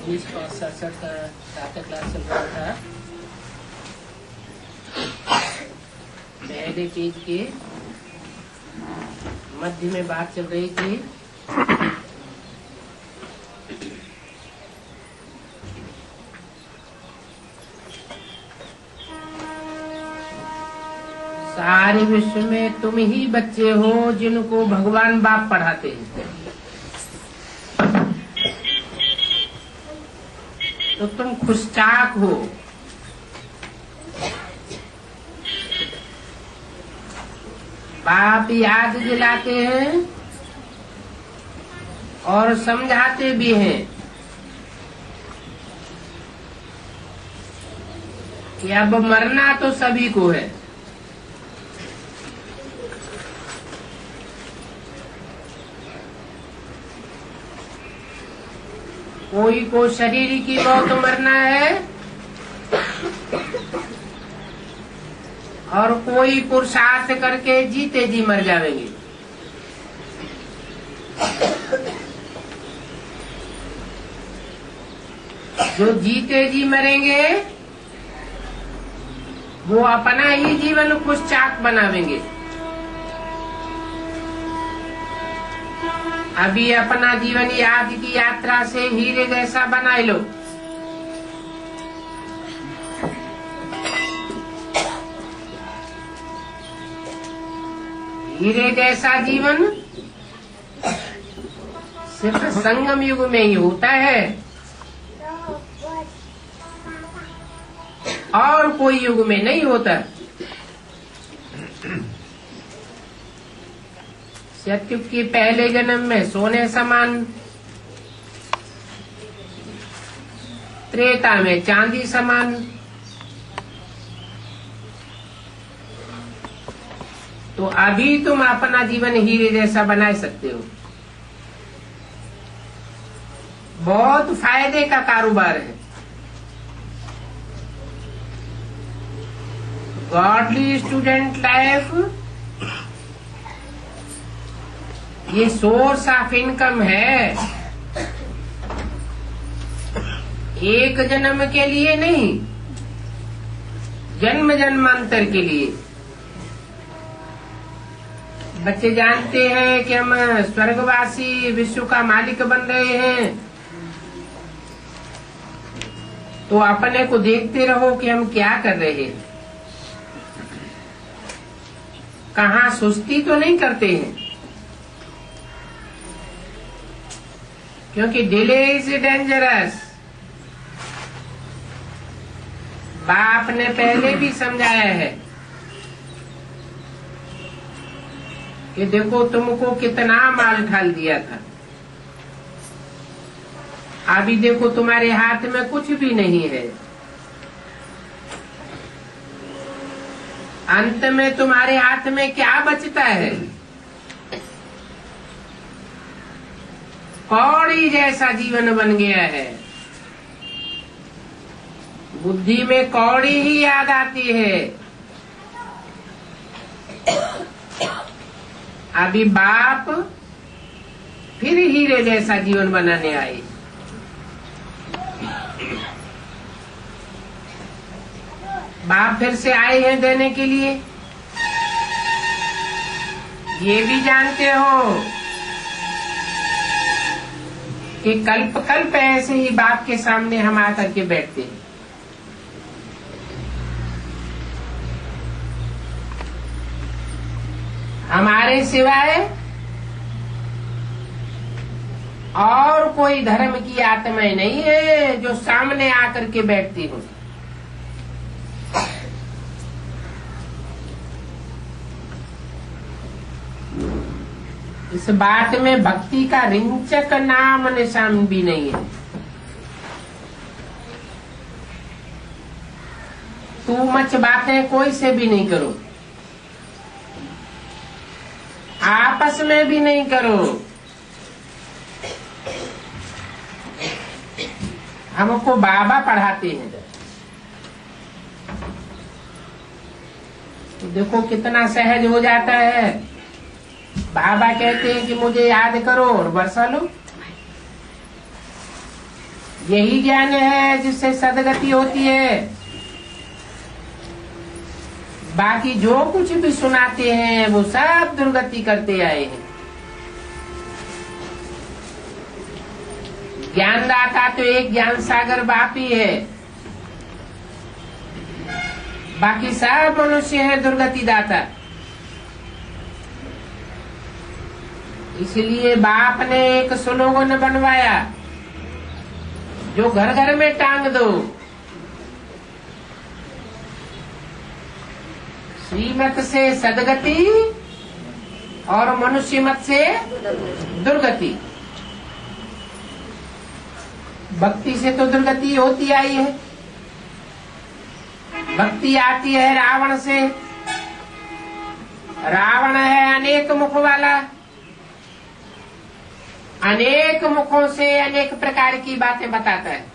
1967 का data class चल रहा था। पहले पेज के मध्य में बात चल रही थी। सारे विश्व में तुम ही बच्चे हो जिनको भगवान बाप पढ़ाते हैं, तो तुम खुशचाक हो। बाप याद दिलाते हैं और समझाते भी हैं कि अब मरना तो सभी को है। कोई को शरीर की मौत मरना है और कोई पुरुषार्थ करके जीते जी मर जाएंगे। जो जीते जी मरेंगे वो अपना ही जीवन खुशचाक बनावेंगे। अभी अपना जीवन याद की यात्रा से हीरे जैसा बनाए लो। हीरे जैसा जीवन सिर्फ संगम युग में ही होता है और कोई युग में नहीं होता। सत्युग के पहले जन्म में सोने समान, त्रेता में चांदी समान, तो अभी तुम अपना जीवन हीरे जैसा बना सकते हो। बहुत फायदे का कारोबार है। गॉडली स्टूडेंट लाइफ ये सोर्स ऑफ इनकम है, एक जन्म के लिए नहीं, जन्म जन्मांतर के लिए। बच्चे जानते हैं कि हम स्वर्गवासी विश्व का मालिक बन रहे हैं, तो अपने को देखते रहो कि हम क्या कर रहे हैं। कहाँ सुस्ती तो नहीं करते हैं, क्योंकि डिले इज डेंजरस। बाप ने पहले भी समझाया है कि देखो तुमको कितना माल ढाल दिया था, अभी देखो तुम्हारे हाथ में कुछ भी नहीं है। अंत में तुम्हारे हाथ में क्या बचता है? कौड़ी जैसा जीवन बन गया है। बुद्धि में कौड़ी ही याद आती है। अभी बाप फिर हीरे जैसा जीवन बनाने आए। बाप फिर से आए हैं देने के लिए। ये भी जानते हो कि कल्प कल्प ऐसे ही बाप के सामने हम आकर के बैठते हैं। हमारे सिवाय और कोई धर्म की आत्माएं नहीं है जो सामने आकर के बैठती हो। इस बात में भक्ति का रिंचक नाम निशान भी नहीं है। तू मच बातें कोई से भी नहीं करो, आपस में भी नहीं करो। हमको बाबा पढ़ाते हैं, तो देखो कितना सहज हो जाता है। बाबा कहते हैं कि मुझे याद करो और बरसा लो। यही ज्ञान है जिससे सदगति होती है। बाकी जो कुछ भी सुनाते हैं वो सब दुर्गति करते आए हैं। ज्ञानदाता तो एक ज्ञान सागर बाप ही है, बाकी सब मनुष्य है दुर्गति दाता। इसलिए बाप ने एक स्लोगन बनवाया जो घर घर में टांग दो, श्रीमत से सदगति और मनुष्य मत से दुर्गति। भक्ति से तो दुर्गति होती आई है। भक्ति आती है रावण से। रावण है अनेक मुख वाला, अनेक मुखों से अनेक प्रकार की बातें बताता है।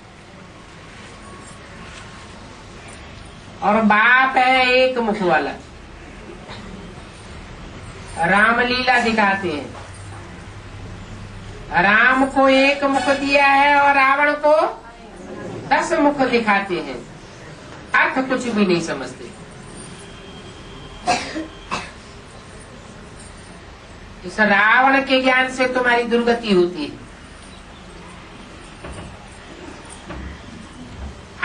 और बाप है एक मुख वाला, रामलीला दिखाते हैं। राम को एक मुख दिया है और रावण को 10 मुख दिखाते हैं। अर्थ कुछ भी नहीं समझते। इस रावण के ज्ञान से तुम्हारी दुर्गति होती है।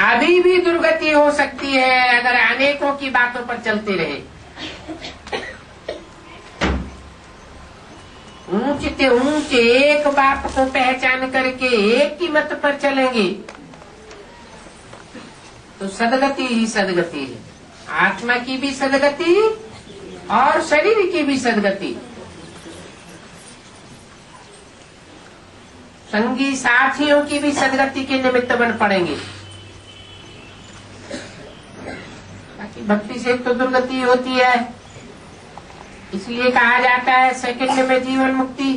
अभी भी दुर्गति हो सकती है अगर अनेकों की बातों पर चलते रहे। ऊंचे से ऊंचे एक बाप को पहचान करके एक की मत पर चलेंगे तो सदगति ही सदगति है। आत्मा की भी सदगति और शरीर की भी सदगति। संगी साथियों की भी सदगति के निमित्त बन पड़ेंगे। बाकी भक्ति से तो दुर्गति होती है। इसलिए कहा जाता है सेकंड में जीवन मुक्ति।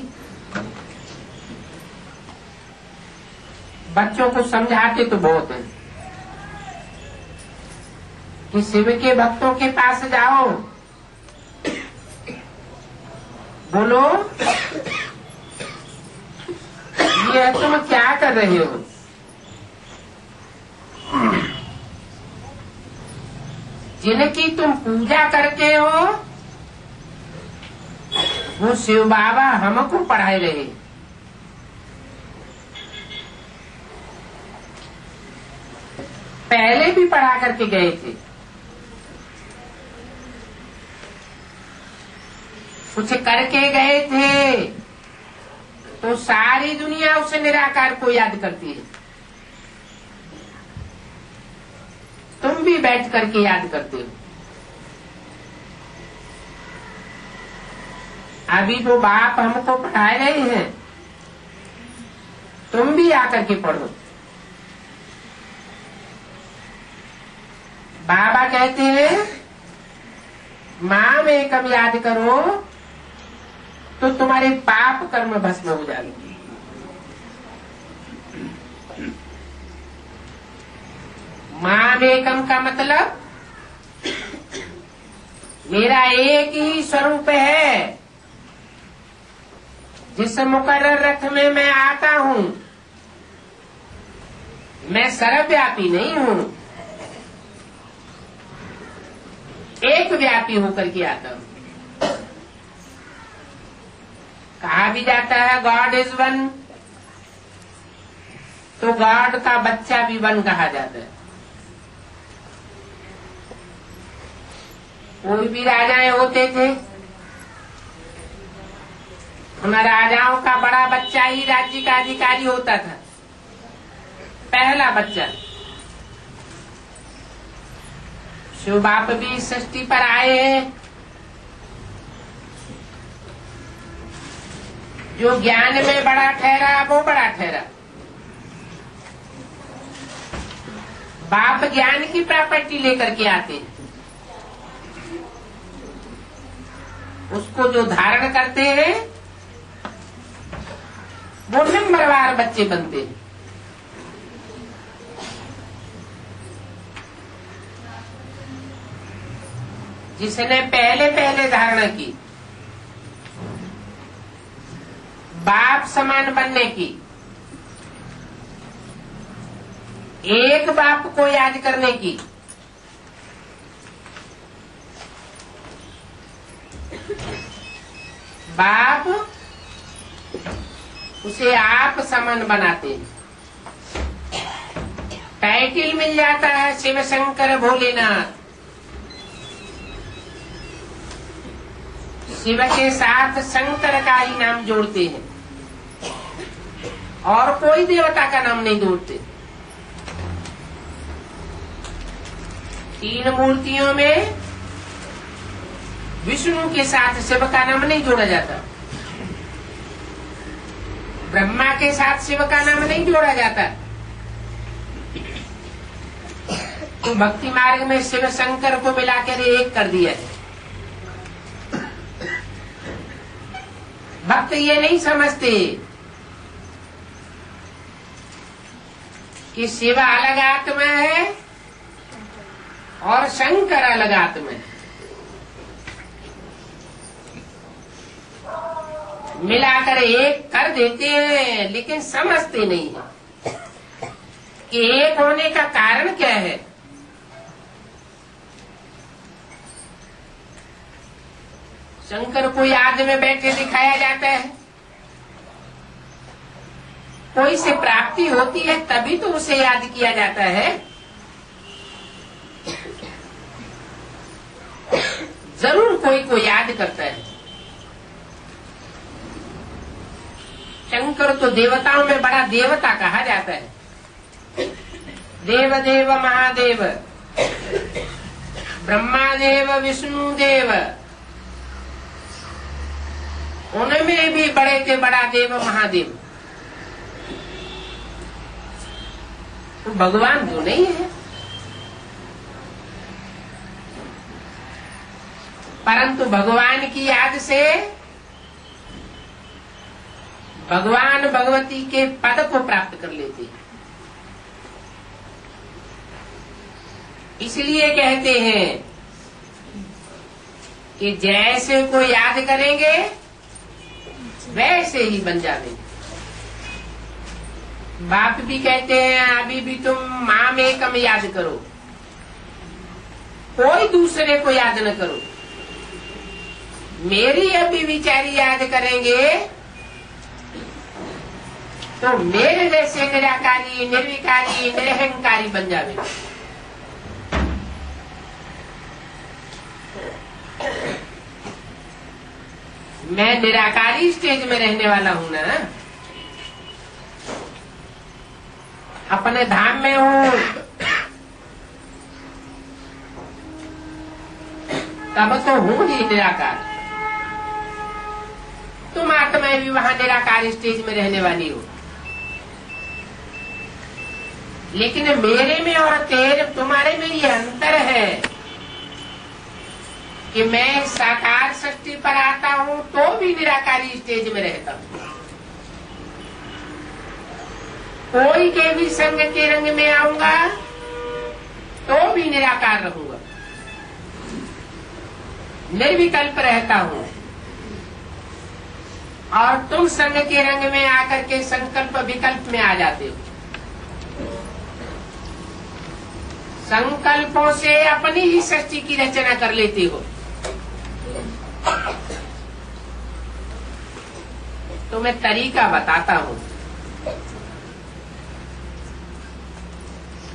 बच्चों को समझाते तो बहुत है कि शिव के भक्तों के पास जाओ, बोलो ये तुम क्या कर रहे हो। जिनकी तुम पूजा करते हो वो शिव बाबा हमको पढ़ाए रहे। पहले भी पढ़ा करके गए थे। कुछ करके गए थे तो सारी दुनिया उस निराकार को याद करती है। तुम भी बैठ करके याद करते हो। अभी जो बाप हमको पढ़ा रहे हैं तुम भी आकर के पढ़ो। बाबा कहते हैं माँ में कब याद करो तो तुम्हारे पाप कर्म भस्म हो जाएंगे। मामेकम का मतलब मेरा एक ही स्वरूप है। जिस मुकर्रर रथ में मैं आता हूँ मैं सर्वव्यापी नहीं हूँ, एक व्यापी होकर के आता हूँ। कहा भी जाता है गॉड इज वन, तो गॉड का बच्चा भी वन कहा जाता है। कोई भी राजाएं होते थे उन राजाओं का बड़ा बच्चा ही राज्य का अधिकारी होता था, पहला बच्चा। शिव बाप भी इस सृष्टि पर आए हैं। जो ज्ञान में बड़ा ठहरा वो बड़ा ठहरा। बाप ज्ञान की प्रॉपर्टी लेकर के आते हैं, उसको जो धारण करते हैं वो नंबरवार बच्चे बनते हैं। जिसने पहले पहले धारणा की बाप समान बनने की, एक बाप को याद करने की। बाप उसे आप समान बनाते हैं। टाइटिल मिल जाता है शिव शंकर भोलेनाथ। शिव के साथ शंकर का ही नाम जोड़ते हैं और कोई देवता का नाम नहीं जोड़ते। तीन मूर्तियों में विष्णु के साथ शिव का नाम नहीं जोड़ा जाता, ब्रह्मा के साथ शिव का नाम नहीं जोड़ा जाता। तो भक्ति मार्ग में शिव शंकर को मिलाकर एक कर दिया है। भक्त ये नहीं समझते कि शिव अलग आत्मा है और शंकर अलग आत्मा है। मिलाकर एक कर देते हैं, लेकिन समझते नहीं है कि एक होने का कारण क्या है। शंकर को याद में बैठे दिखाया जाता है, कोई से प्राप्ति होती है तभी तो उसे याद किया जाता है। जरूर कोई को याद करता है। शंकर तो देवताओं में बड़ा देवता कहा जाता है। देव देव महादेव, ब्रह्मा देव विष्णु देव, उनमें भी बड़े से बड़ा देव महादेव। तो भगवान तो नहीं है, परंतु भगवान की याद से भगवान भगवती के पद को प्राप्त कर लेते हैं। इसलिए कहते हैं कि जैसे को याद करेंगे वैसे ही बन जाएंगे। बाप भी कहते हैं अभी भी तुम माँ में कम याद करो, कोई दूसरे को याद न करो, मेरी अभी विचारी याद करेंगे तो मेरे जैसे निराकारी निर्विकारी निरहंकारी बन जावे। मैं निराकारी स्टेज में रहने वाला हूं ना, अपने धाम में हूं, तब तो हूं ही निराकार। तुम आत्माएं भी वहां निराकार स्टेज में रहने वाली हो, लेकिन मेरे में और तेरे तुम्हारे में ये अंतर है कि मैं साकार सृष्टि पर आता हूं तो भी निराकारी स्टेज में रहता हूं। कोई के भी संग के रंग में आऊंगा तो भी निराकार रहूंगा, निर्विकल्प रहता हूं। और तुम संग के रंग में आकर के संकल्प विकल्प में आ जाते हो। संकल्पों से अपनी ही सृष्टि की रचना कर लेते हो। तो मैं तरीका बताता हूं।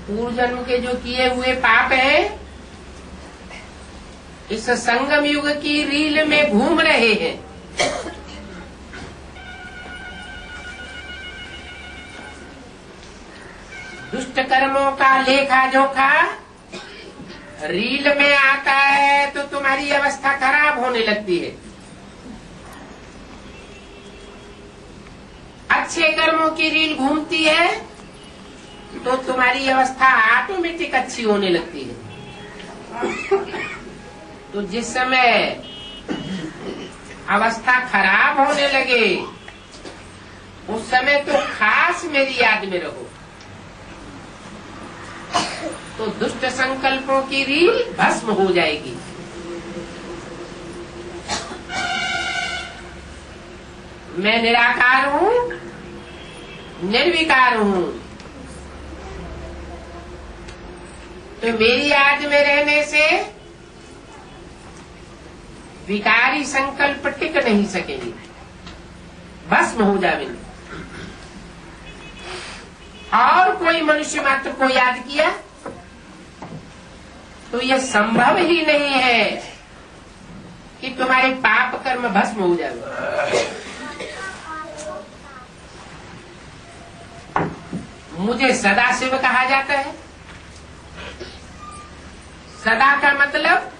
पूर्व जन्म के जो किए हुए पाप हैं, इस संगम युग की रील में घूम रहे हैं। दुष्ट कर्मों का लेखा जोखा रील में आता है तो तुम्हारी अवस्था खराब होने लगती है। अच्छे कर्मों की रील घूमती है तो तुम्हारी अवस्था ऑटोमेटिक अच्छी होने लगती है। तो जिस समय अवस्था खराब होने लगे उस समय तो खास मेरी याद में रहो, तो दुष्ट संकल्पों की रील भस्म हो जाएगी। मैं निराकार हूं, निर्विकार हूं, तो मेरी याद में रहने से विकारी संकल्प टिक नहीं सकेंगे, भस्म हो जाएंगे। और कोई मनुष्य मात्र को याद किया तो यह संभव ही नहीं है कि तुम्हारे पाप कर्म भस्म हो जाए। मुझे सदाशिव कहा जाता है। सदा का मतलब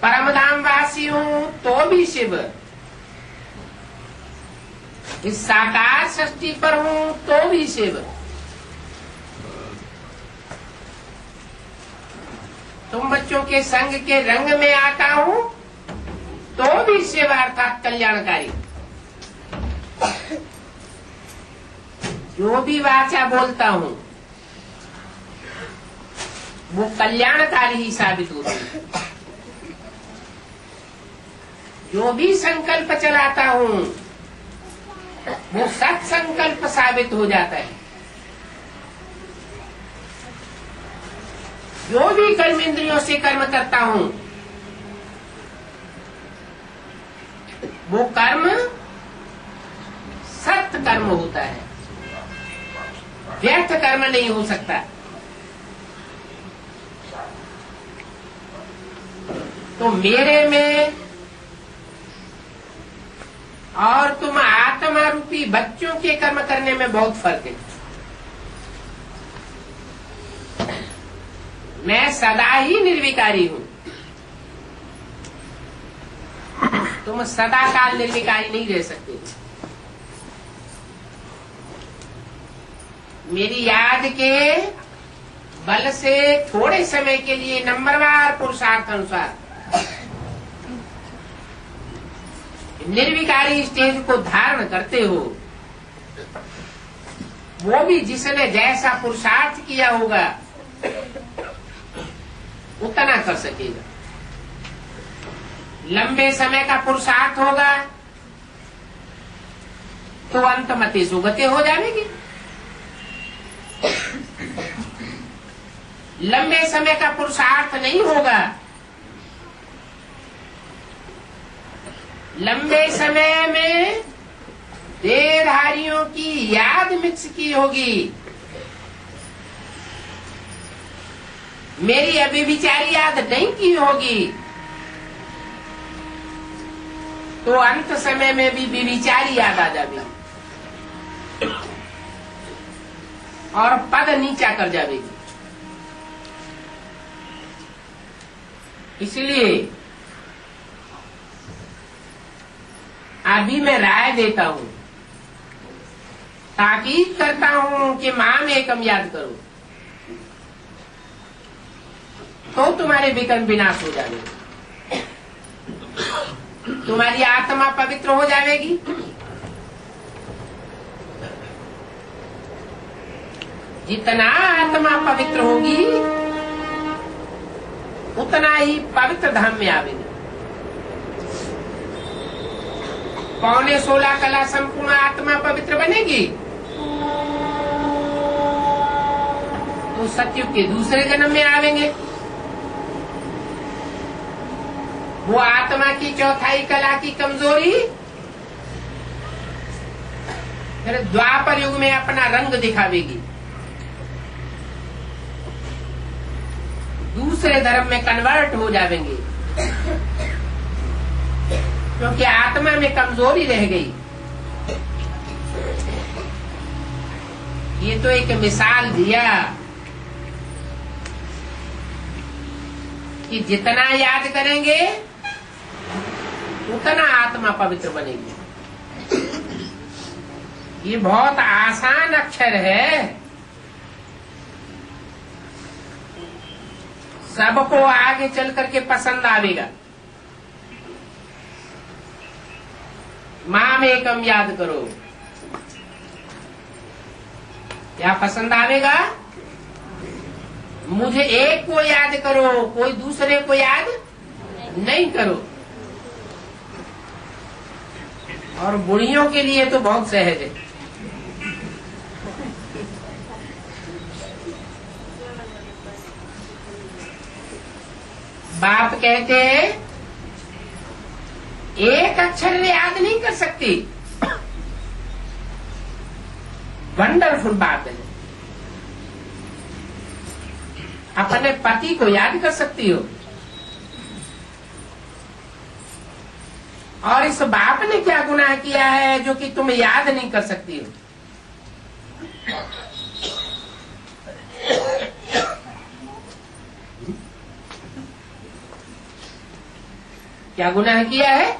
परमधाम वासी हूं तो भी शिव, इस साकार सृष्टि पर हूं तो भी शिव। तुम बच्चों के संग के रंग में आता हूं तो भी शिव अर्थात कल्याणकारी। जो भी वाचा बोलता हूं वो कल्याणकारी ही साबित होती है। जो भी संकल्प चलाता हूं वो सत्संकल्प साबित हो जाता है। जो भी कर्म इंद्रियों से कर्म करता हूं वो कर्म सत्य कर्म होता है, व्यर्थ कर्म नहीं हो सकता। तो मेरे में और तुम आत्मा रूपी बच्चों के कर्म करने में बहुत फर्क है। मैं सदा ही निर्विकारी हूं, तुम सदा काल निर्विकारी नहीं रह सकते। मेरी याद के बल से थोड़े समय के लिए नंबरवार पुरुषार्थ अनुसार निर्विकारी स्टेज को धारण करते हो। वो भी जिसने जैसा पुरुषार्थ किया होगा उतना कर सकेगा। लंबे समय का पुरुषार्थ होगा तो अंतमति सुगति हो जाएगी। लंबे समय का पुरुषार्थ नहीं होगा, लंबे समय में देहधारियों की याद मिक्स की होगी। मेरी अभी विचारी याद नहीं की होगी तो अंत समय में भी विचारी याद आ जाएगी और पद नीचा कर जाएगी। इसलिए अभी मैं राय देता हूं, ताकीद करता हूं कि माम एकम याद करो तो तुम्हारे विकर्म विनाश हो जाएंगे, तुम्हारी आत्मा पवित्र हो जाएगी। जितना आत्मा पवित्र होगी उतना ही पवित्र धाम में आवेगी। 15.16 कला संपूर्ण आत्मा पवित्र बनेगी तो सतयुग के दूसरे जन्म में आवेंगे। वो आत्मा की चौथाई कला की कमजोरी फिर द्वापर युग में अपना रंग दिखावेगी, दूसरे धर्म में कन्वर्ट हो जाएंगे क्योंकि आत्मा में कमजोरी रह गई। ये तो एक मिसाल दिया कि जितना याद करेंगे उतना आत्मा पवित्र बनेगी। ये बहुत आसान अक्षर है, सबको आगे चल करके पसंद आवेगा। माम एकम याद करो, क्या पसंद आवेगा? मुझे एक को याद करो, कोई दूसरे को याद नहीं करो। और बुढ़ियों के लिए तो बहुत सहज है। बाप कहते हैं एक अक्षर याद नहीं कर सकती। वंडरफुल बात है। अपने पति को याद कर सकती हो, और इस बाप ने क्या गुनाह किया है जो कि तुम याद नहीं कर सकती हो? क्या गुनाह किया है?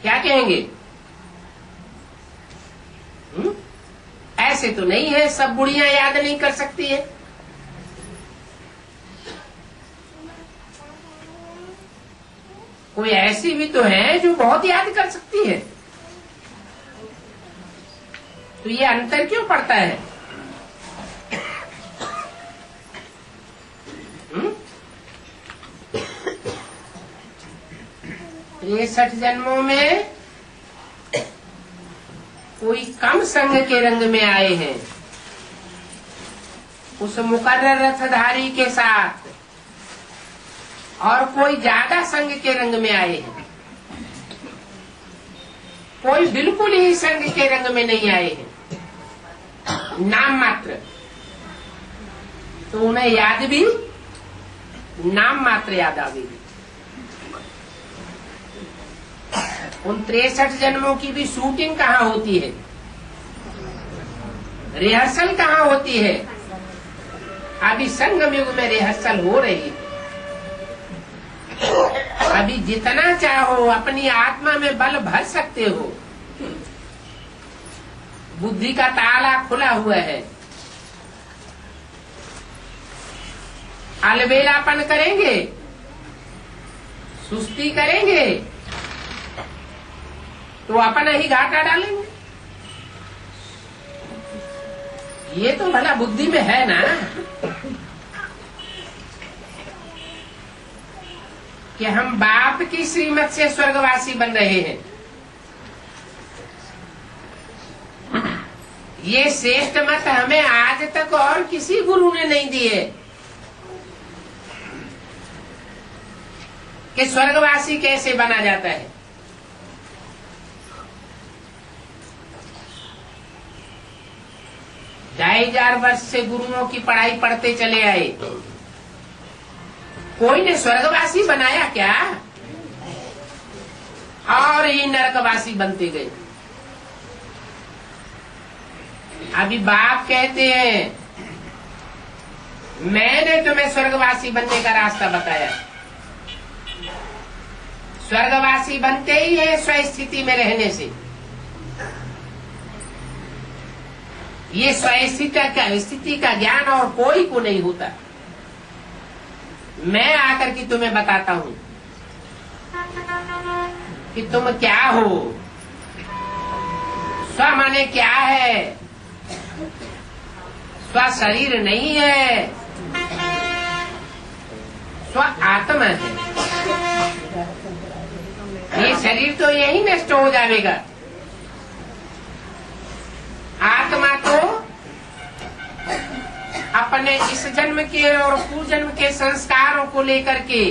क्या कहेंगे? ऐसे तो नहीं है सब बुढ़ियां याद नहीं कर सकती है। कोई ऐसी भी तो है जो बहुत याद कर सकती है। तो ये अंतर क्यों पड़ता है? 63 जन्मों में कोई कम संग के रंग में आए हैं उस मुकर्रर रथधारी के साथ, और कोई ज्यादा संग के रंग में आए हैं, कोई बिल्कुल ही संग के रंग में नहीं आए हैं, नाम मात्र। तो उन्हें याद भी नाम मात्र याद आवेगी। उन 63 जन्मों की भी शूटिंग कहाँ होती है, रिहर्सल कहाँ होती है? अभी संगम युग में रिहर्सल हो रही है। अभी जितना चाहो अपनी आत्मा में बल भर सकते हो। बुद्धि का ताला खुला हुआ है। अलबेलापन करेंगे, सुस्ती करेंगे तो अपना ही घाटा डालेंगे। ये तो भला बुद्धि में है ना कि हम बाप की श्रीमत से स्वर्गवासी बन रहे हैं। ये श्रेष्ठ मत हमें आज तक और किसी गुरु ने नहीं दिए कि स्वर्गवासी कैसे बना जाता है। ढाई हजार वर्ष से गुरुओं की पढ़ाई पढ़ते चले आए, कोई ने स्वर्गवासी बनाया क्या? और ही नरकवासी बनते गए। अभी बाप कहते हैं मैंने तुम्हें स्वर्गवासी बनने का रास्ता बताया। स्वर्गवासी बनते ही है स्वस्थिति में रहने से। ये स्वस्थिति का ज्ञान और कोई को नहीं होता। मैं आकर के तुम्हें बताता हूं कि तुम क्या हो। स्व माने क्या है? स्व शरीर नहीं है, स्व आत्मा है। ये शरीर तो यही नष्ट हो जाएगा। आत्मा तो अपने इस जन्म के और पूर्व जन्म के संस्कारों को लेकर के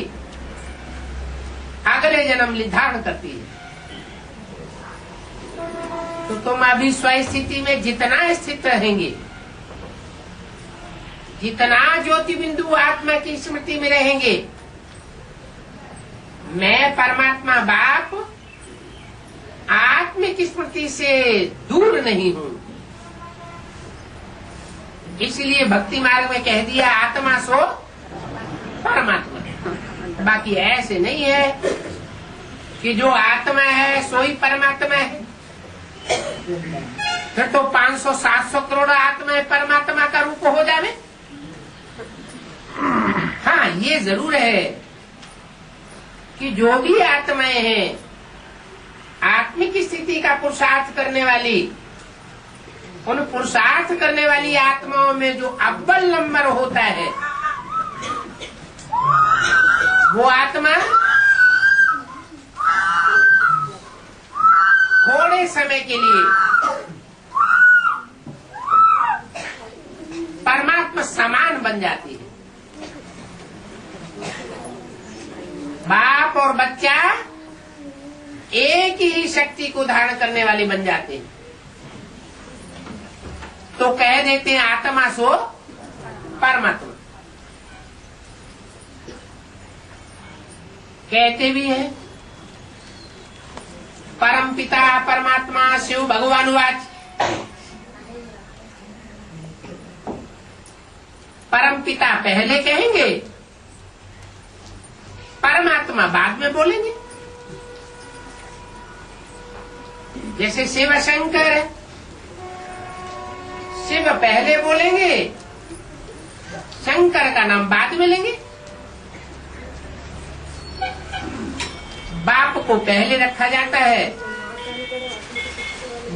अगले जन्म निर्धारण करती है। तो तुम अभी स्वस्थिति में जितना स्थित रहेंगे, जितना ज्योति बिंदु आत्मा की स्मृति में रहेंगे, मैं परमात्मा बाप आत्मिक स्मृति से दूर नहीं हूं। इसलिए भक्ति मार्ग में कह दिया आत्मा सो परमात्मा। बाकी ऐसे नहीं है कि जो आत्मा है सो ही परमात्मा है। फिर तो 500-700 करोड़ आत्माएं परमात्मा का रूप हो जावे। हाँ, ये जरूर है कि जो भी आत्माएं हैं आत्मिक स्थिति का पुरुषार्थ करने वाली, उन पुरुषार्थ करने वाली आत्माओं में जो अव्वल नंबर होता है वो आत्मा थोड़े समय के लिए परमात्मा समान बन जाती है। और बच्चा एक ही शक्ति को धारण करने वाले बन जाते हैं। तो कह देते हैं आत्मा सो परमात्मा, कहते भी हैं परम पिता परमात्मा शिव भगवान वाच। परम पिता पहले कहेंगे, परमात्मा बाद में बोलेंगे। जैसे शिव शंकर है, शिव पहले बोलेंगे, शंकर का नाम बाद में लेंगे। बाप को पहले रखा जाता है,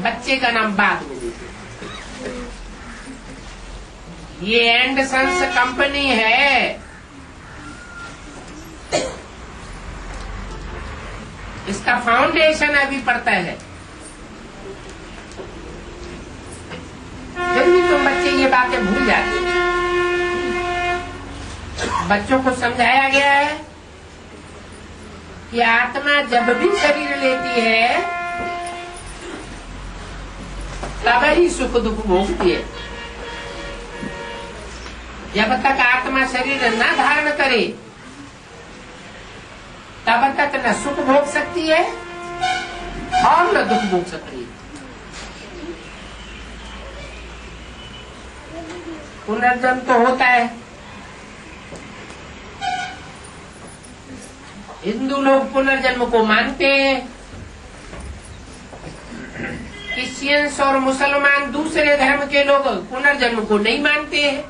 बच्चे का नाम बाद में देते। ये एंडसन्स कंपनी है, इसका फाउंडेशन अभी पड़ता है। फिर भी तुम बच्चे ये बातें भूल जाते हैं। बच्चों को समझाया गया है कि आत्मा जब भी शरीर लेती है तब ही सुख दुख भोगती है। जब तक आत्मा शरीर न धारण करे तब तक न सुख भोग सकती है और न दुख भोग सकती है। पुनर्जन्म तो होता है। हिंदू लोग पुनर्जन्म को मानते हैं, क्रिश्चियंस और मुसलमान दूसरे धर्म के लोग पुनर्जन्म को नहीं मानते हैं।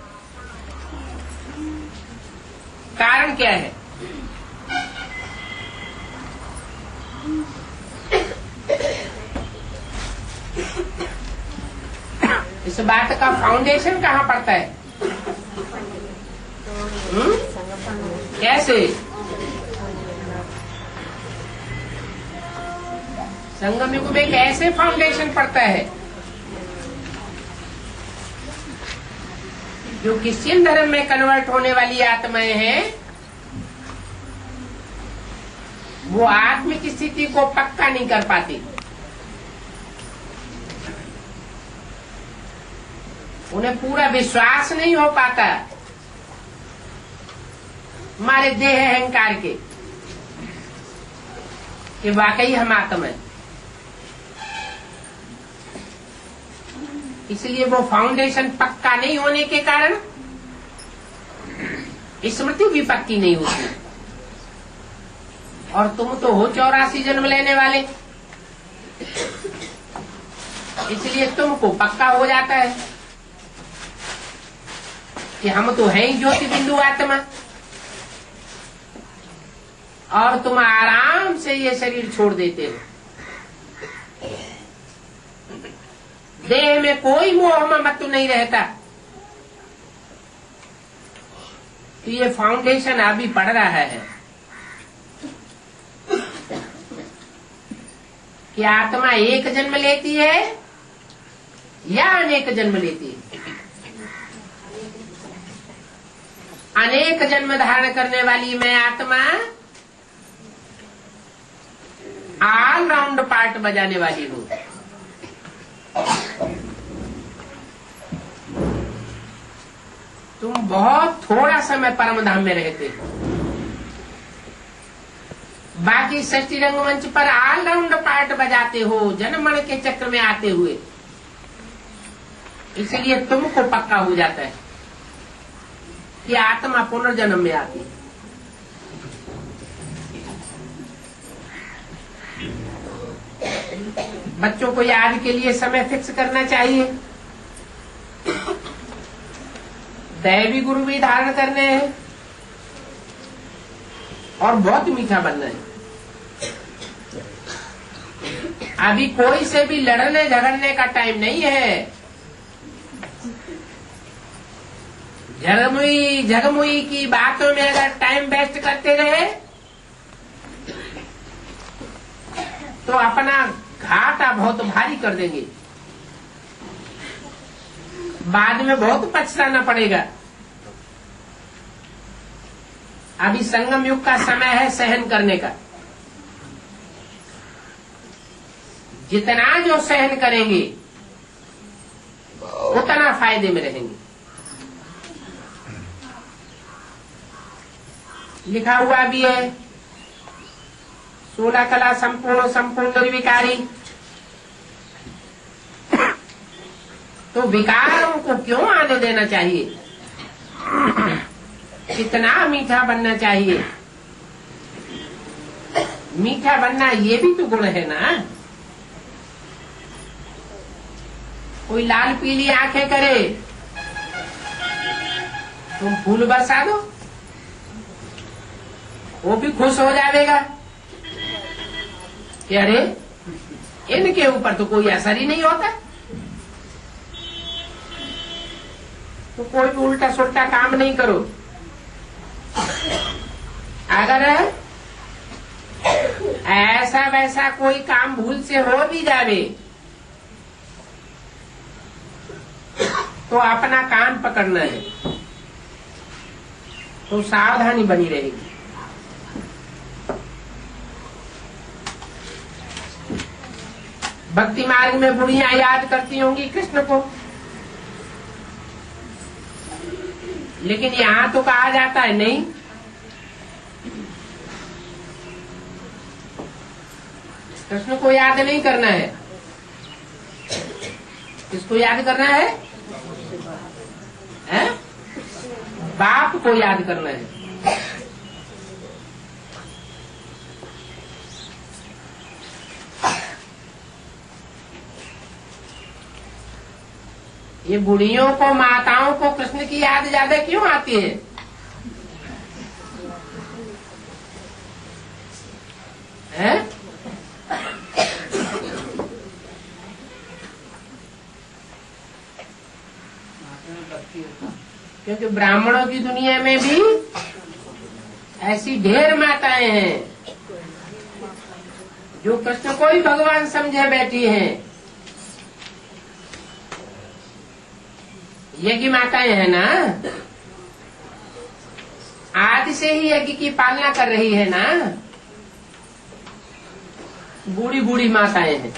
कारण क्या है? इस बात का फाउंडेशन कहाँ पड़ता है? कैसे? संगम युग में कैसे फाउंडेशन पड़ता है? जो क्रिश्चियन धर्म में कन्वर्ट होने वाली आत्माएं हैं, वो आत्मिक स्थिति को पक्का नहीं कर पाती। उन्हें पूरा विश्वास नहीं हो पाता हमारे देह अहंकार के कि वाकई हम आत्मा है। इसलिए वो फाउंडेशन पक्का नहीं होने के कारण स्मृति भी पक्की नहीं होती। और तुम तो हो 84 जन्म लेने वाले, इसलिए तुमको पक्का हो जाता है कि हम तो हैं ही ज्योति बिंदु आत्मा, और तुम आराम से ये शरीर छोड़ देते हो। देह में कोई मोह ममत्व नहीं रहता। तो ये फाउंडेशन अभी पड़ रहा है कि आत्मा एक जन्म लेती है या अनेक जन्म लेती है। अनेक जन्म धारण करने वाली मैं आत्मा ऑल राउंड पार्ट बजाने वाली हूँ। तुम बहुत थोड़ा समय परम धाम में रहते हो, बाकी सृष्टि रंगमंच पर ऑल राउंड पार्ट बजाते हो जन्म मरण के चक्र में आते हुए। इसलिए तुमको पक्का हो जाता है कि आत्मा पुनर्जन्म में आती है। बच्चों को याद के लिए समय फिक्स करना चाहिए। दैवी गुरु भी धारण करने हैं और बहुत मीठा बनना है। अभी कोई से भी लड़ने झगड़ने का टाइम नहीं है। झगमुई की बातों में अगर टाइम वेस्ट करते रहे तो अपना घाटा बहुत भारी कर देंगे, बाद में बहुत पछताना पड़ेगा। अभी संगम युग का समय है सहन करने का। जितना जो सहन करेंगे उतना फायदे में रहेंगे। लिखा हुआ भी है 16 कला संपूर्ण संपूर्ण निर्विकारी। तो विकारों को क्यों आने देना चाहिए? कितना मीठा बनना चाहिए। मीठा बनना ये भी तो गुण है ना। कोई लाल पीली आंखें करे, तुम फूल बरसा दो, वो भी खुश हो जाएगा कि अरे इनके ऊपर तो कोई असर ही नहीं होता। तो कोई भी उल्टा सुल्टा काम नहीं करो। अगर ऐसा वैसा कोई काम भूल से हो भी जावे तो अपना कान पकड़ना है, तो सावधानी बनी रहेगी। भक्ति मार्ग में बुढ़ियां याद करती होंगी कृष्ण को, लेकिन यहाँ तो कहा जाता है नहीं, कृष्ण को याद नहीं करना है। किसको याद करना है? हैं? बाप को याद करना है। ये बुढ़ियों को, माताओं को कृष्ण की याद ज्यादा क्यों आती है? हैं? क्योंकि ब्राह्मणों की दुनिया में भी ऐसी ढेर माताएं हैं जो कृष्ण को ही भगवान समझे बैठी हैं। यज्ञ माताएं हैं ना, आदि से ही यज्ञ की पालना कर रही है ना, बूढ़ी बूढ़ी माताएं हैं,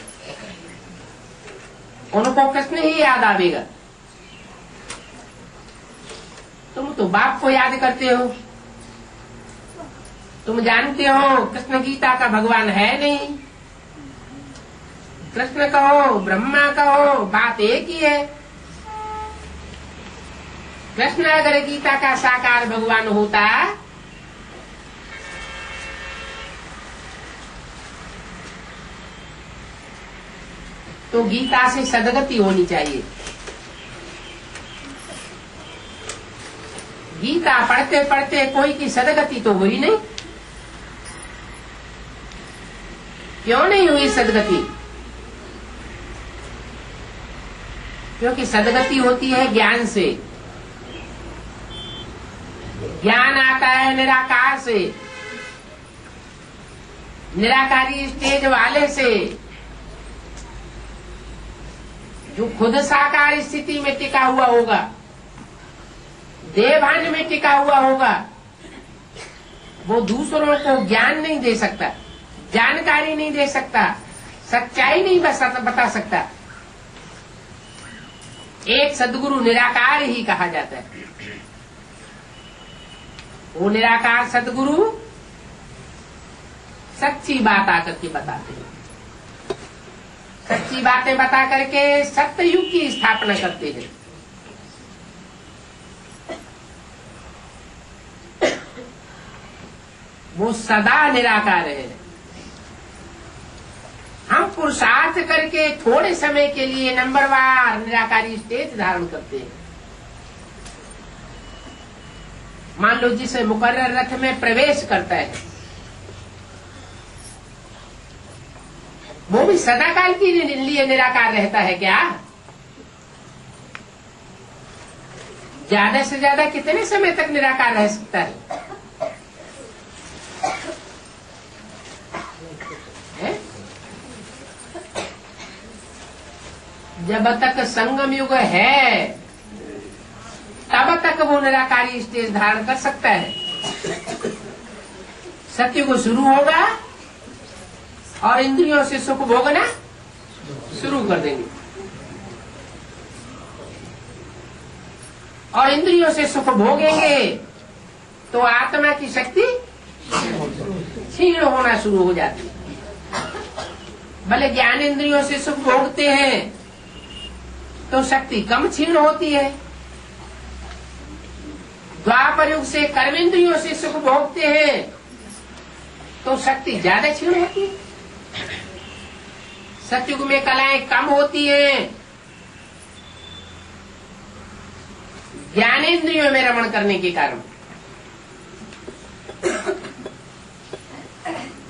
उनको कृष्ण ही याद आवेगा। तुम तो बाप को याद करते हो। तुम जानते हो कृष्ण गीता का भगवान है नहीं। कृष्ण कहो, ब्रह्मा कहो, बात एक ही है। कृष्ण अगर गीता का साकार भगवान होता तो गीता से सदगति होनी चाहिए। गीता पढ़ते पढ़ते कोई की सदगति तो हुई नहीं। क्यों नहीं हुई सदगति? क्योंकि सदगति होती है ज्ञान से। ज्ञान आता है निराकार से, निराकारी स्टेज वाले से, जो खुद साकार स्थिति में टिका हुआ होगा, देवान में टिका हुआ होगा। वो दूसरों को ज्ञान नहीं दे सकता, जानकारी नहीं दे सकता, सच्चाई नहीं बता सकता। एक सद्गुरु निराकार ही कहा जाता है। वो निराकार सद्गुरु सच्ची बात आकर के बताते हैं, सच्ची बातें बता करके सत्ययुग की स्थापना करते हैं। वो सदा निराकार है। हम पुरुषार्थ करके थोड़े समय के लिए नंबरवार निराकारी स्टेज धारण करते हैं। मान लो जिसे मुकर्रर रथ में प्रवेश करता है, वो भी सदाकाल के लिए निराकार रहता है क्या? ज्यादा से ज्यादा कितने समय तक निराकार रह सकता है? जब तक संगम युग है तब तक वो निराकारी स्टेज धारण कर सकता है। सत्युग शुरू होगा और इंद्रियों से सुख भोगना शुरू कर देंगे। और इंद्रियों से सुख भोगेंगे तो आत्मा की शक्ति क्षीण होना शुरू हो जाती है। भले ज्ञान इंद्रियों से सुख भोगते हैं तो शक्ति कम क्षीण होती है, द्वापर युग से कर्म इंद्रियों से सुख भोगते हैं तो शक्ति ज्यादा क्षीण होती है। सतयुग में कलाएं कम होती हैं, ज्ञानेंद्रियों में रमण करने के कारण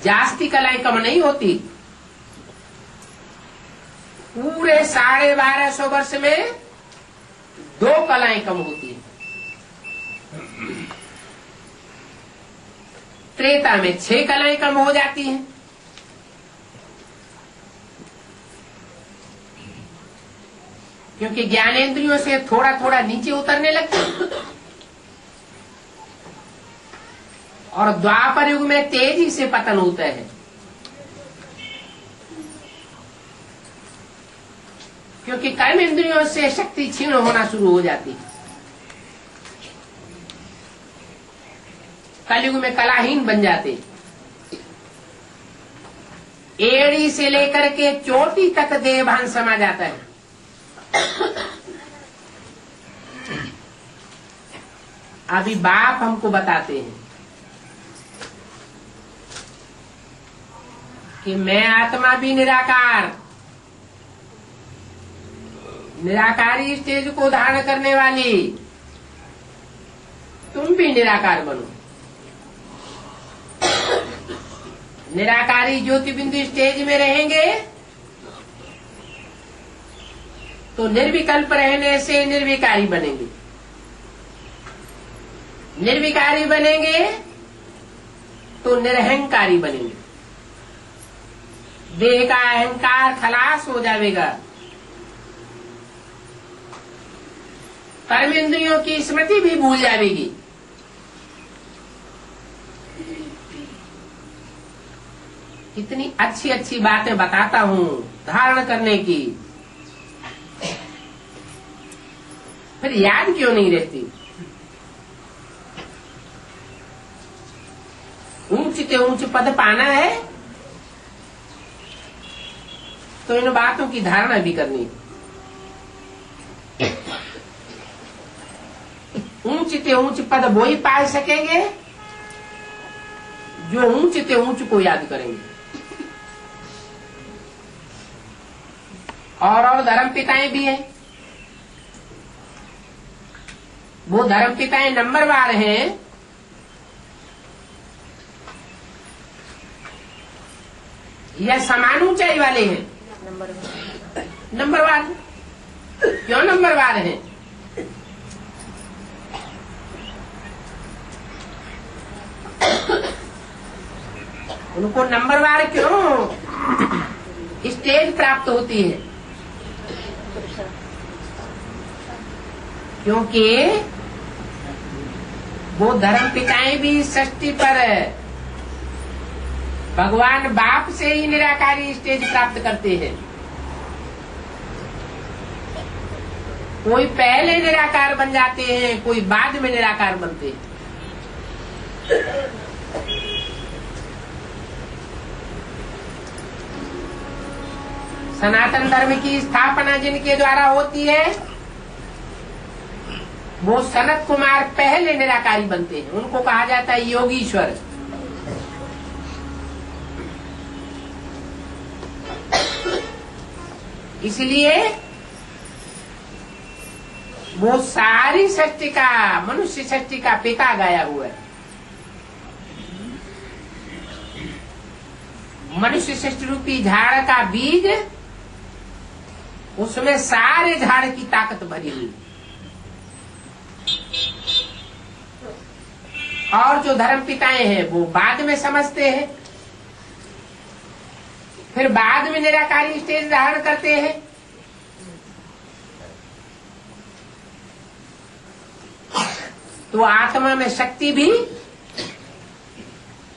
जास्ती कलाएं कम नहीं होती। पूरे 1250 वर्ष में 2 कलाएं कम होती हैं। त्रेता में 6 कलाएं कम हो जाती हैं। क्योंकि ज्ञानेंद्रियों से थोड़ा थोड़ा नीचे उतरने लगते हैं। और द्वापर युग में तेजी से पतन होता है, क्योंकि कर्म इंद्रियों से शक्ति क्षीण होना शुरू हो जाती है। कलयुग में कलाहीन बन जाते, एड़ी से लेकर के चोटी तक देहभान समा जाता है। अभी बाप हमको बताते हैं कि मैं आत्मा भी निराकार, निराकारी स्टेज को धारण करने वाली तुम भी निराकार बनो। निराकारी ज्योति बिंदु स्टेज में रहेंगे तो निर्विकल्प रहने से निर्विकारी बनेंगे, निर्विकारी बनेंगे तो निरहंकारी बनेंगे। देह का अहंकार खलास हो जाएगा, कर्म इंद्रियों की स्मृति भी भूल जाएगी। कितनी अच्छी अच्छी बातें बताता हूँ धारण करने की, फिर याद क्यों नहीं रहती? ऊंच से ऊंच पद पाना है तो इन बातों की धारणा भी करनी है। ऊंच से ऊंच पद वो ही पा सकेंगे जो ऊंच से ऊंच को याद करेंगे। और धर्म पिताएं भी हैं, वो धर्म पिताएं नंबरवार हैं। या समान ऊंचाई वाले हैं? नंबरवार। क्यों नंबरवार हैं? उनको नंबरवार क्यों स्टेज प्राप्त होती है? क्योंकि वो धर्म पिताएं भी सृष्टि पर भगवान बाप से ही निराकारी स्टेज प्राप्त करते हैं। कोई पहले निराकार बन जाते हैं, कोई बाद में निराकार बनते हैं। सनातन धर्म की स्थापना जिनके द्वारा होती है वो सनत कुमार पहले निराकारी बनते हैं। उनको कहा जाता है योगीश्वर। इसलिए वो सारी सृष्टि का, मनुष्य सृष्टि का पिता गाया हुआ है। मनुष्य सृष्टि रूपी झाड़ का बीज, उसमें सारे झाड़ की ताकत भरी हुई। और जो धर्म पिताएं हैं वो बाद में समझते हैं, फिर बाद में निराकारी स्टेज धारण करते हैं। तो आत्मा में शक्ति भी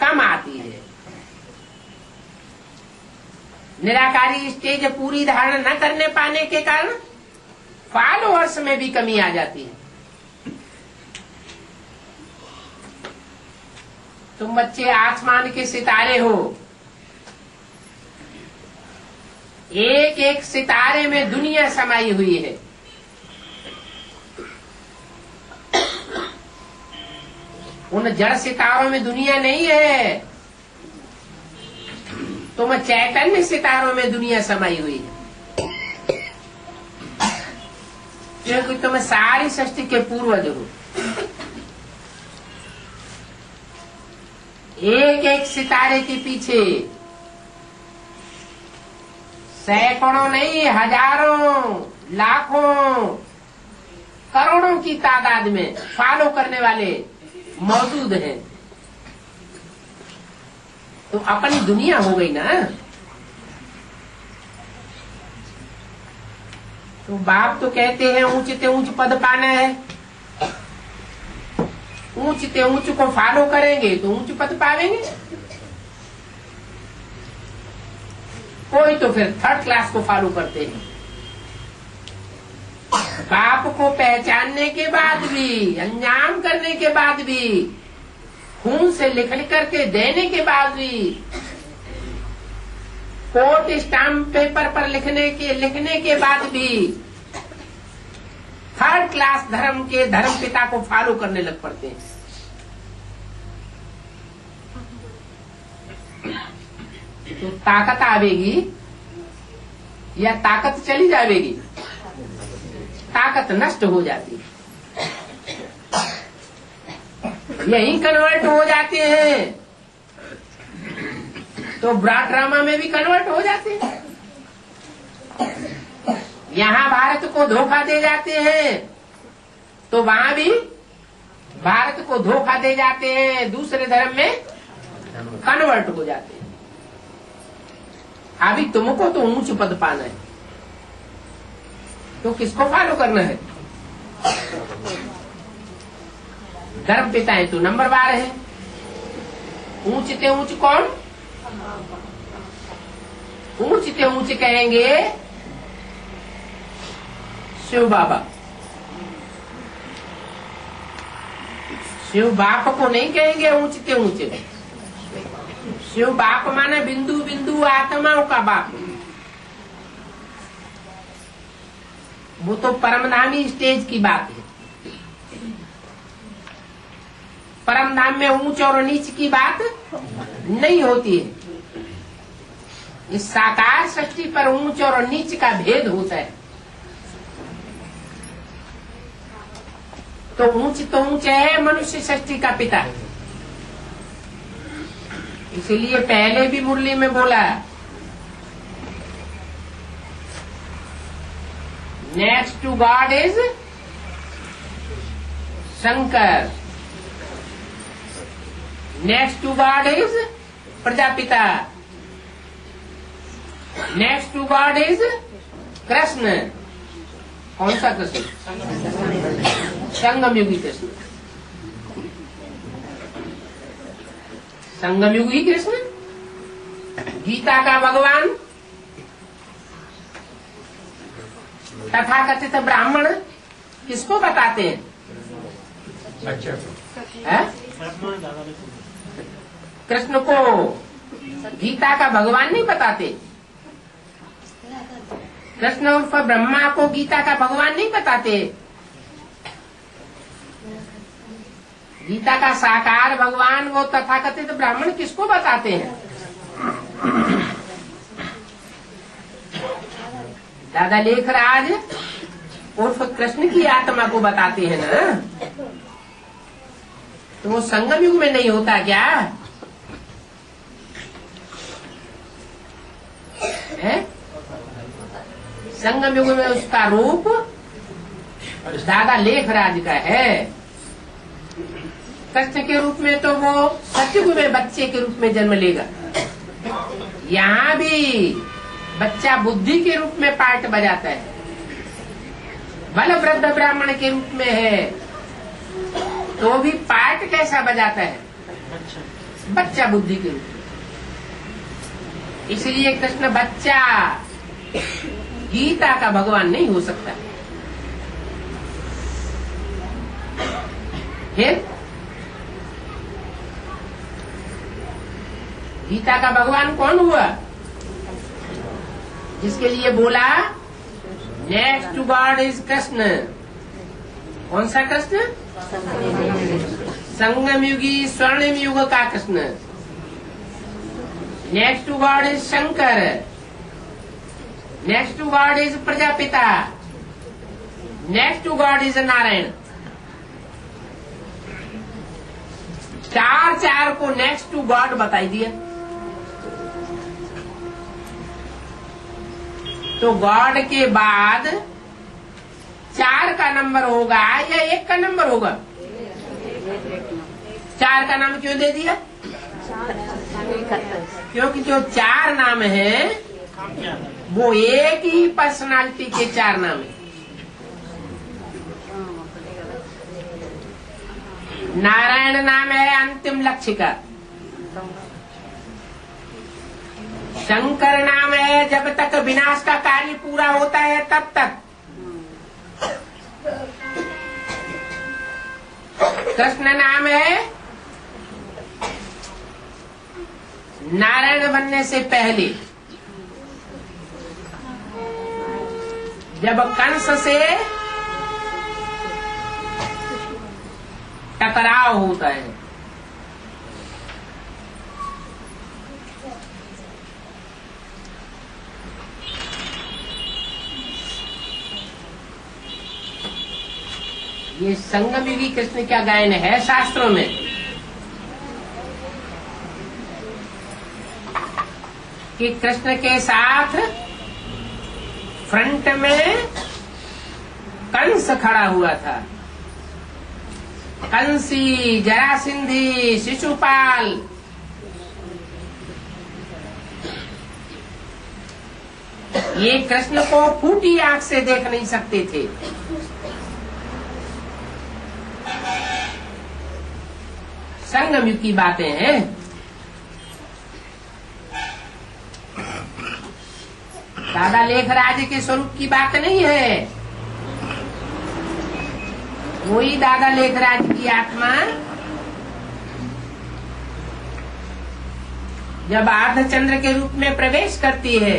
कम आती है। निराकारी स्टेज पूरी धारण न करने पाने के कारण फॉलोअर्स में भी कमी आ जाती है। तुम बच्चे आसमान के सितारे हो, एक एक सितारे में दुनिया समाई हुई है। उन जड़ सितारों में दुनिया नहीं है, तुम चैतन्य सितारों में दुनिया समाई हुई है। क्योंकि तुम सारी सृष्टि के पूर्वज हो। एक एक सितारे के पीछे सैकड़ों नहीं, हजारों, लाखों, करोड़ों की तादाद में फॉलो करने वाले मौजूद हैं। तो अपनी दुनिया हो गई ना। तो बाप तो कहते हैं ऊंच से ऊंच पद पाना है, ऊंच से ऊंच को फॉलो करेंगे तो ऊंच पद पावेंगे। कोई तो फिर थर्ड क्लास को फॉलो करते हैं। बाप को पहचानने के बाद भी, अंजाम करने के बाद भी, खून से लिख करके देने के बाद भी, कोर्ट स्टाम्प पेपर पर लिखने के बाद भी थर्ड क्लास धर्म के धर्म पिता को फॉलो करने लग पड़ते हैं। तो ताकत आवेगी या ताकत चली जाएगी? ताकत नष्ट हो जाती है, यही कन्वर्ट हो जाते हैं। तो ब्रॉड ड्रामा में भी कन्वर्ट हो जाते हैं। यहाँ भारत को धोखा दे जाते हैं तो वहां भी भारत को धोखा दे जाते हैं, दूसरे धर्म में कन्वर्ट हो जाते हैं। अभी तुमको तो ऊंच पद पाना है, तो किसको फॉलो करना है? धर्म पिता है तो नंबर 12 है। ऊंच से ऊंच कौन? ऊंच से ऊंच कहेंगे शिव बाबा। शिव बाप को नहीं कहेंगे ऊंच से ऊंचे। शिव बाप माने बिंदु बिंदु आत्माओं का बाप। वो तो परमधामी स्टेज की बात है। परमधाम में ऊंच और नीच की बात नहीं होती है। इस साकार सृष्टि पर ऊंच और नीच का भेद होता है। तो ऊंच है मनुष्य सृष्टि का पिता। इसीलिए पहले भी मुरली में बोला, next to God is Shankar, next to God is Prajapita, next to God is Krishna. कौन सा कृष्ण? संगम युगी कृष्ण। संगम युगी कृष्ण, गीता का भगवान, तथाकथित ब्राह्मण किसको बताते हैं? कृष्ण को गीता का भगवान नहीं बताते। कृष्ण उर्फ ब्रह्मा को गीता का भगवान नहीं बताते। गीता का साकार भगवान वो तथाकथित ब्राह्मण किसको बताते हैं? दादा लेखराज उर्फ कृष्ण की आत्मा को बताते हैं ना। तो वो संगम युग में नहीं होता क्या है? संगम युग में उसका रूप दादा लेखराज का है। कृष्ण के रूप में तो वो सतयुग में बच्चे के रूप में जन्म लेगा। यहाँ भी बच्चा बुद्धि के रूप में पार्ट बजाता है, बल वृद्ध ब्राह्मण के रूप में है तो भी पार्ट कैसा बजाता है? बच्चा बुद्धि के रूप में। इसलिए कृष्ण बच्चा गीता का भगवान नहीं हो सकता। फिर गीता का भगवान कौन हुआ? जिसके लिए बोला next to God is Krishna. कौन सा कृष्ण? संगम युगी स्वर्णिम युग का Krishna. Next to God is Shankar. Next to God is Prajapita. Next to God is Narayan. चार को नेक्स्ट टू गॉड बताई दिया। तो गॉड के बाद 4 का नंबर होगा या 1 का नंबर होगा? 4 का नाम क्यों दे दिया? क्योंकि जो 4 नाम है वो एक ही पर्सनालिटी के 4 नाम है। नारायण नाम है अंतिम लक्ष्य का। शंकर नाम है जब तक विनाश का कार्य पूरा होता है तब तक। कृष्ण नाम है नारायण बनने से पहले, जब कंस से टकराव होता है। ये संगम युगी कृष्ण क्या गायन है शास्त्रों में? कि कृष्ण के साथ फ्रंट में कंस खड़ा हुआ था। कंसी, जरासिंधी, शिशुपाल। ये कृष्ण को फूटी आंख से देख नहीं सकते थे। संगम युग की बातें हैं। दादा लेखराज के स्वरूप की बात नहीं है। वही दादा लेखराज की आत्मा जब अर्धचंद्र के रूप में प्रवेश करती है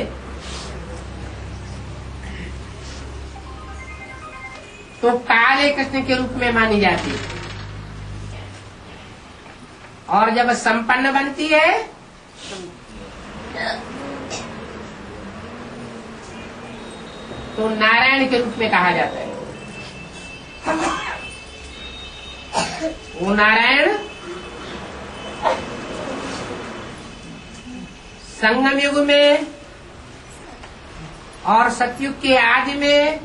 तो काले कृष्ण के रूप में मानी जाती है, और जब संपन्न बनती है तो नारायण के रूप में कहा जाता है। वो नारायण संगम युग में और सतयुग के आदि में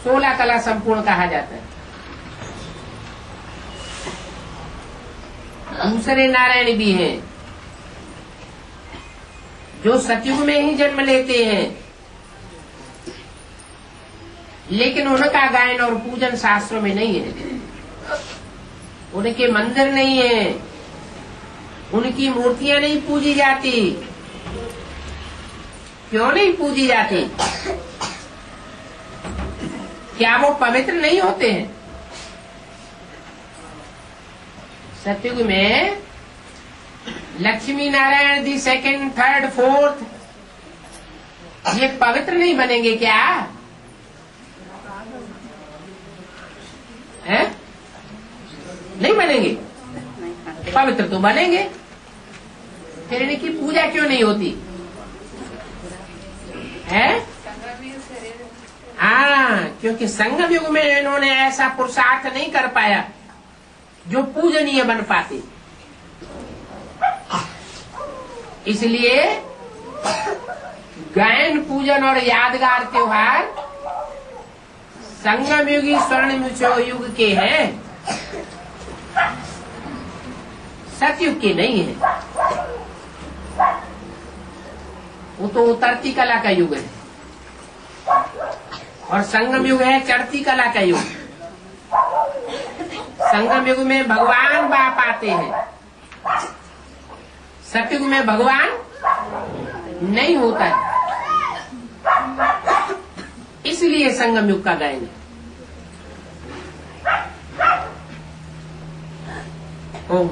16 कला संपूर्ण कहा जाता है। दूसरे नारायण भी हैं जो सतयुग में ही जन्म लेते हैं, लेकिन उनका गायन और पूजन शास्त्रों में नहीं है। उनके मंदिर नहीं है, उनकी मूर्तियां नहीं पूजी जाती। क्यों नहीं पूजी जाती? क्या वो पवित्र नहीं होते हैं? सतयुग में Lakshmi Narayan the second, third, fourth ये पवित्र नहीं बनेंगे क्या? है? नहीं बनेंगे? पवित्र तो बनेंगे। फिर इनकी पूजा क्यों नहीं होती है? हाँ, क्योंकि संगम युग में इन्होंने ऐसा पुरुषार्थ नहीं कर पाया जो पूजनीय बन पाते। इसलिए गायन, पूजन और यादगार त्योहार संगम युगी स्वर्णिम युग के हैं, सतयुग के नहीं है। वो तो उतरती कला का युग है और संगम युग है चढ़ती कला का युग। संगम युग में भगवान बाप आते हैं, सतयुग में भगवान नहीं होता है। इसलिए संगम युग का गायन है। ओम